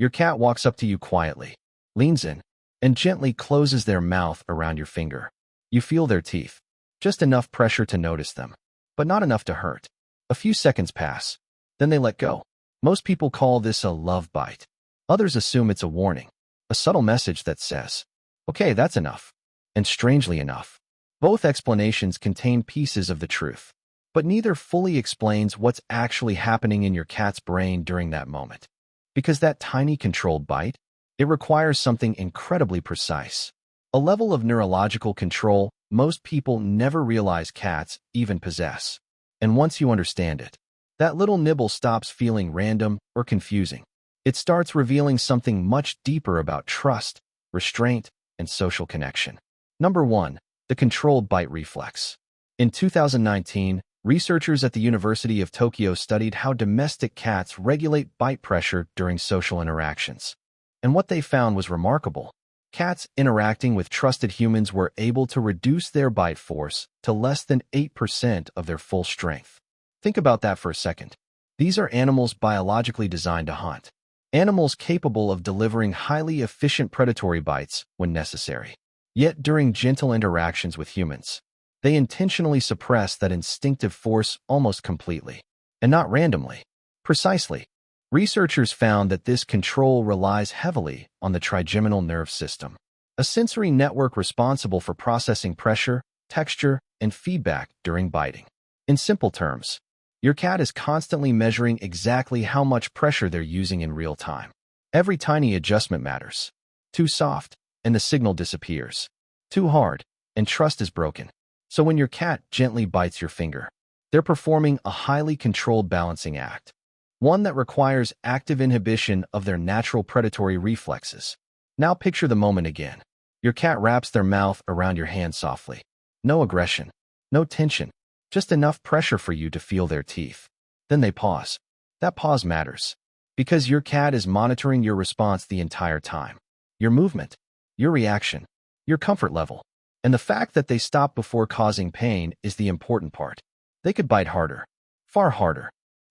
Your cat walks up to you quietly, leans in, and gently closes their mouth around your finger. You feel their teeth. Just enough pressure to notice them, but not enough to hurt. A few seconds pass. Then they let go. Most people call this a love bite. Others assume it's a warning, a subtle message that says, "Okay, that's enough." And strangely enough, both explanations contain pieces of the truth, but neither fully explains what's actually happening in your cat's brain during that moment. Because that tiny controlled bite, it requires something incredibly precise, a level of neurological control most people never realize cats even possess. And once you understand it, that little nibble stops feeling random or confusing. It starts revealing something much deeper about trust, restraint, and social connection. Number 1. The controlled bite reflex. In 2019, researchers at the University of Tokyo studied how domestic cats regulate bite pressure during social interactions. And what they found was remarkable. Cats interacting with trusted humans were able to reduce their bite force to less than 8% of their full strength. Think about that for a second. These are animals biologically designed to hunt. Animals capable of delivering highly efficient predatory bites when necessary. Yet during gentle interactions with humans, they intentionally suppress that instinctive force almost completely. And not randomly. Precisely. Researchers found that this control relies heavily on the trigeminal nerve system, a sensory network responsible for processing pressure, texture, and feedback during biting. In simple terms, your cat is constantly measuring exactly how much pressure they're using in real time. Every tiny adjustment matters. Too soft, and the signal disappears. Too hard, and trust is broken. So when your cat gently bites your finger, they're performing a highly controlled balancing act, one that requires active inhibition of their natural predatory reflexes. Now picture the moment again. Your cat wraps their mouth around your hand softly. No aggression, no tension, just enough pressure for you to feel their teeth. Then they pause. That pause matters, because your cat is monitoring your response the entire time. Your movement, your reaction, your comfort level. And the fact that they stop before causing pain is the important part. They could bite harder, far harder,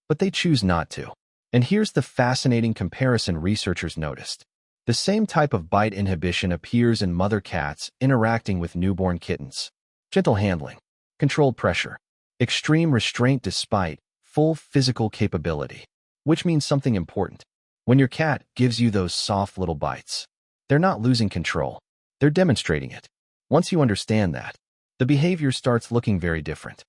but they choose not to. And here's the fascinating comparison researchers noticed. The same type of bite inhibition appears in mother cats interacting with newborn kittens. Gentle handling, controlled pressure, extreme restraint despite full physical capability. Which means something important. When your cat gives you those soft little bites, they're not losing control. They're demonstrating it. Once you understand that, the behavior starts looking very different.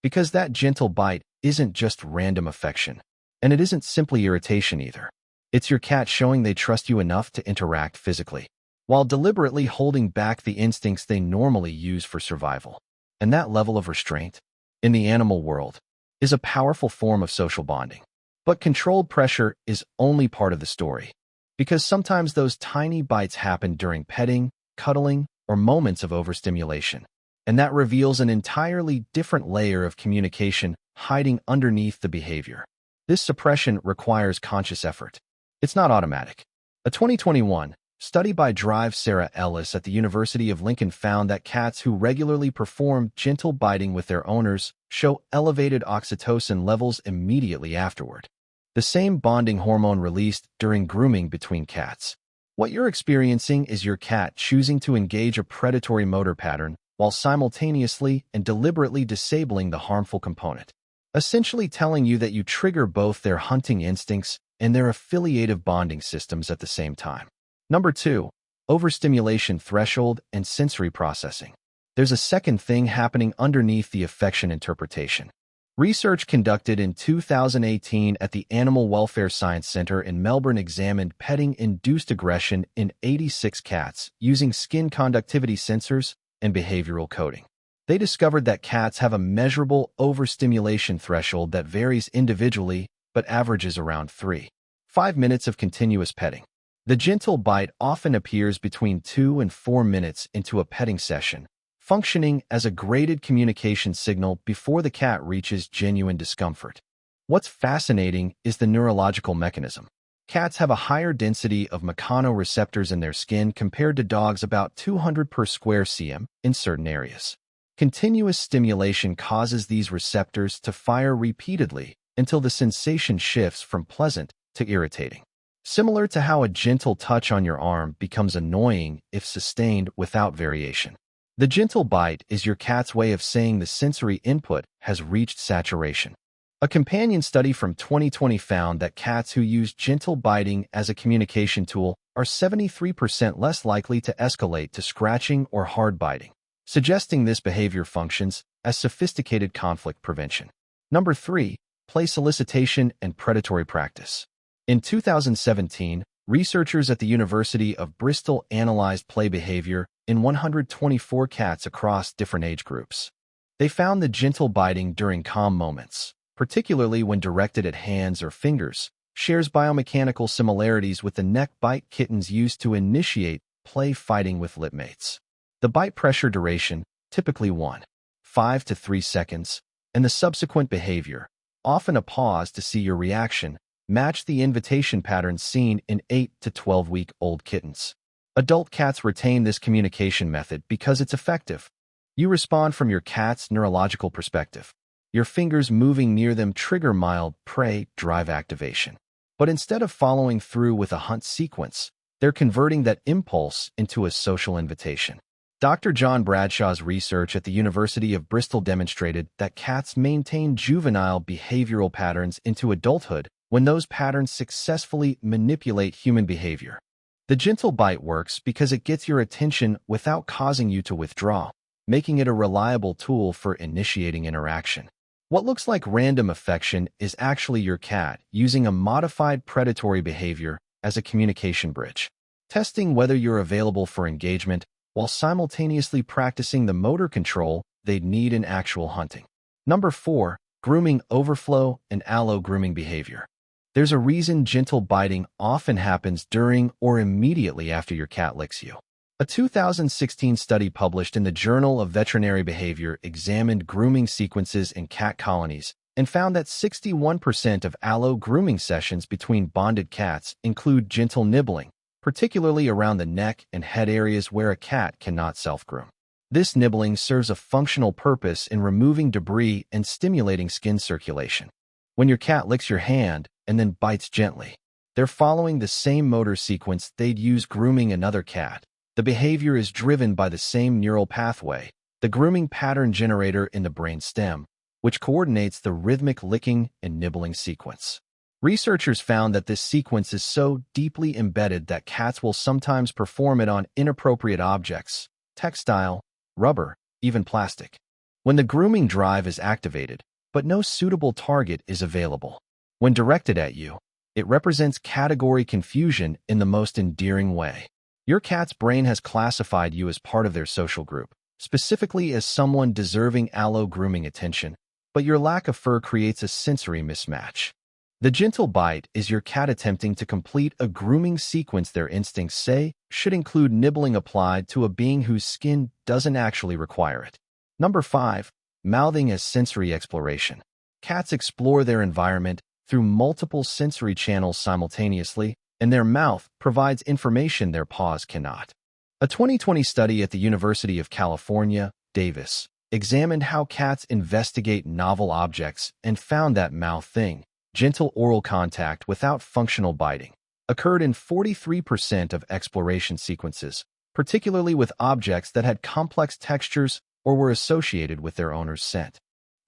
Because that gentle bite isn't just random affection, and it isn't simply irritation either. It's your cat showing they trust you enough to interact physically, while deliberately holding back the instincts they normally use for survival. And that level of restraint, in the animal world, is a powerful form of social bonding. But controlled pressure is only part of the story, because sometimes those tiny bites happen during petting, cuddling, or moments of overstimulation. And that reveals an entirely different layer of communication hiding underneath the behavior. This suppression requires conscious effort. It's not automatic. A 2021 study by Drive Sarah Ellis at the University of Lincoln found that cats who regularly perform gentle biting with their owners show elevated oxytocin levels immediately afterward, the same bonding hormone released during grooming between cats. What you're experiencing is your cat choosing to engage a predatory motor pattern while simultaneously and deliberately disabling the harmful component, essentially telling you that you trigger both their hunting instincts and their affiliative bonding systems at the same time. Number 2. Overstimulation threshold and sensory processing. There's a second thing happening underneath the affection interpretation. Research conducted in 2018 at the Animal Welfare Science Center in Melbourne examined petting-induced aggression in 86 cats using skin conductivity sensors and behavioral coding. They discovered that cats have a measurable overstimulation threshold that varies individually but averages around 3-5 minutes of continuous petting. The gentle bite often appears between 2 and 4 minutes into a petting session, functioning as a graded communication signal before the cat reaches genuine discomfort. What's fascinating is the neurological mechanism. Cats have a higher density of mechanoreceptors in their skin compared to dogs, about 200 per square cm in certain areas. Continuous stimulation causes these receptors to fire repeatedly until the sensation shifts from pleasant to irritating. similar to how a gentle touch on your arm becomes annoying if sustained without variation. The gentle bite is your cat's way of saying the sensory input has reached saturation. A companion study from 2020 found that cats who use gentle biting as a communication tool are 73% less likely to escalate to scratching or hard biting, suggesting this behavior functions as sophisticated conflict prevention. Number 3. Play solicitation and predatory practice. In 2017, researchers at the University of Bristol analyzed play behavior in 124 cats across different age groups. They found the gentle biting during calm moments, particularly when directed at hands or fingers, shares biomechanical similarities with the neck bite kittens used to initiate play fighting with lipmates. The bite pressure duration, typically 1.5 to 3 seconds, and the subsequent behavior, often a pause to see your reaction, match the invitation patterns seen in 8 to 12-week-old kittens. Adult cats retain this communication method because it's effective. You respond from your cat's neurological perspective. Your fingers moving near them trigger mild prey drive activation. But instead of following through with a hunt sequence, they're converting that impulse into a social invitation. Dr. John Bradshaw's research at the University of Bristol demonstrated that cats maintain juvenile behavioral patterns into adulthood when those patterns successfully manipulate human behavior. The gentle bite works because it gets your attention without causing you to withdraw, making it a reliable tool for initiating interaction. What looks like random affection is actually your cat using a modified predatory behavior as a communication bridge, testing whether you're available for engagement while simultaneously practicing the motor control they'd need in actual hunting. Number 4. Grooming overflow and allo grooming behavior. There's a reason gentle biting often happens during or immediately after your cat licks you. A 2016 study published in the Journal of Veterinary Behavior examined grooming sequences in cat colonies and found that 61% of allo grooming sessions between bonded cats include gentle nibbling, particularly around the neck and head areas where a cat cannot self-groom. This nibbling serves a functional purpose in removing debris and stimulating skin circulation. When your cat licks your hand and then bites gently, they're following the same motor sequence they'd use grooming another cat. The behavior is driven by the same neural pathway, the grooming pattern generator in the brain stem, which coordinates the rhythmic licking and nibbling sequence. Researchers found that this sequence is so deeply embedded that cats will sometimes perform it on inappropriate objects, textile, rubber, even plastic. When the grooming drive is activated, but no suitable target is available. When directed at you, it represents category confusion in the most endearing way. Your cat's brain has classified you as part of their social group, specifically as someone deserving allo grooming attention, but your lack of fur creates a sensory mismatch. The gentle bite is your cat attempting to complete a grooming sequence their instincts say should include nibbling applied to a being whose skin doesn't actually require it. Number 5. Mouthing as sensory exploration. Cats explore their environment through multiple sensory channels simultaneously, and their mouth provides information their paws cannot. A 2020 study at the University of California, Davis, examined how cats investigate novel objects and found that mouthing, gentle oral contact without functional biting, occurred in 43% of exploration sequences, particularly with objects that had complex textures or were associated with their owner's scent.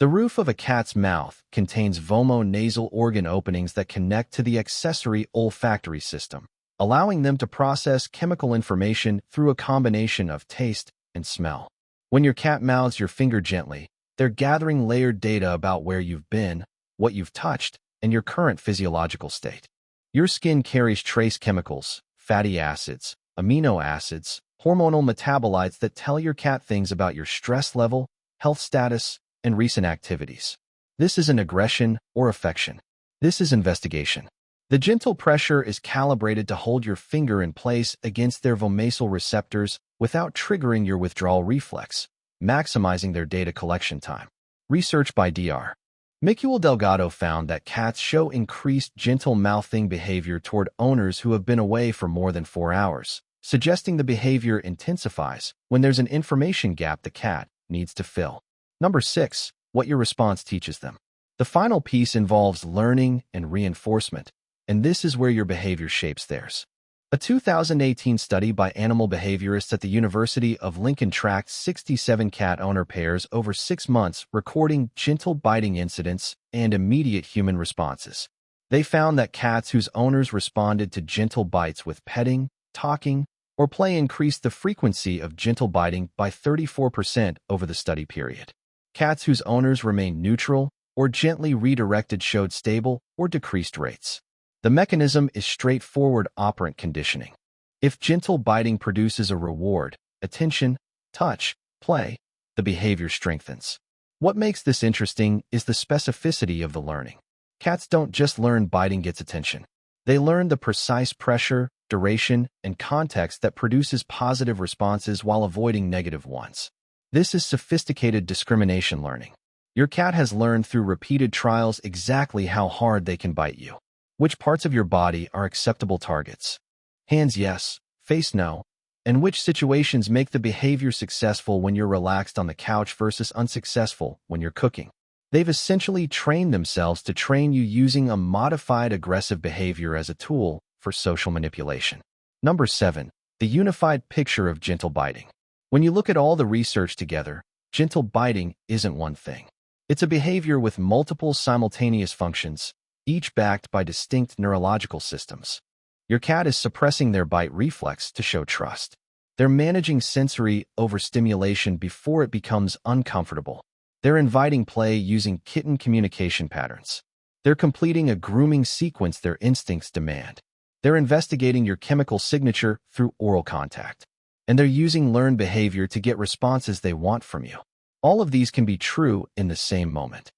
The roof of a cat's mouth contains vomonasal organ openings that connect to the accessory olfactory system, allowing them to process chemical information through a combination of taste and smell. When your cat mouths your finger gently, they're gathering layered data about where you've been, what you've touched, and your current physiological state. Your skin carries trace chemicals, fatty acids, amino acids, hormonal metabolites that tell your cat things about your stress level, health status, and recent activities. This isn't aggression or affection. This is investigation. The gentle pressure is calibrated to hold your finger in place against their vomasal receptors without triggering your withdrawal reflex, maximizing their data collection time. Research by Dr. Miquel Delgado found that cats show increased gentle mouthing behavior toward owners who have been away for more than 4 hours, suggesting the behavior intensifies when there's an information gap the cat needs to fill. Number 6. What your response teaches them. The final piece involves learning and reinforcement. and this is where your behavior shapes theirs. A 2018 study by animal behaviorists at the University of Lincoln tracked 67 cat owner pairs over 6 months, recording gentle biting incidents and immediate human responses. They found that cats whose owners responded to gentle bites with petting, talking, or play increased the frequency of gentle biting by 34% over the study period. Cats whose owners remained neutral or gently redirected showed stable or decreased rates. The mechanism is straightforward operant conditioning. If gentle biting produces a reward, attention, touch, play, the behavior strengthens. What makes this interesting is the specificity of the learning. Cats don't just learn biting gets attention. They learn the precise pressure, duration, and context that produces positive responses while avoiding negative ones. This is sophisticated discrimination learning. Your cat has learned through repeated trials exactly how hard they can bite you. Which parts of your body are acceptable targets? Hands yes, face no. And which situations make the behavior successful when you're relaxed on the couch versus unsuccessful when you're cooking? They've essentially trained themselves to train you using a modified aggressive behavior as a tool for social manipulation. Number 7. The unified picture of gentle biting. When you look at all the research together, gentle biting isn't one thing. It's a behavior with multiple simultaneous functions, each backed by distinct neurological systems. Your cat is suppressing their bite reflex to show trust. They're managing sensory overstimulation before it becomes uncomfortable. They're inviting play using kitten communication patterns. They're completing a grooming sequence their instincts demand. They're investigating your chemical signature through oral contact. And they're using learned behavior to get responses they want from you. All of these can be true in the same moment.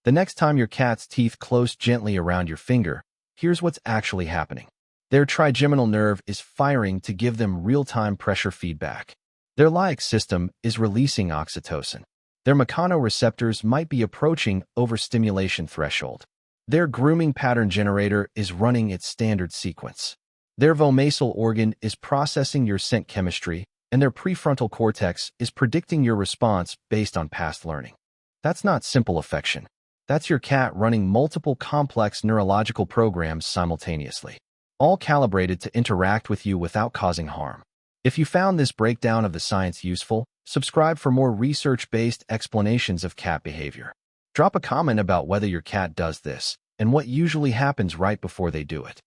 The next time your cat's teeth close gently around your finger, here's what's actually happening. Their trigeminal nerve is firing to give them real-time pressure feedback. Their limbic system is releasing oxytocin. Their mechanoreceptors might be approaching overstimulation threshold. Their grooming pattern generator is running its standard sequence. Their vomeasal organ is processing your scent chemistry, and their prefrontal cortex is predicting your response based on past learning. That's not simple affection. That's your cat running multiple complex neurological programs simultaneously, all calibrated to interact with you without causing harm. If you found this breakdown of the science useful, subscribe for more research-based explanations of cat behavior. Drop a comment about whether your cat does this and what usually happens right before they do it.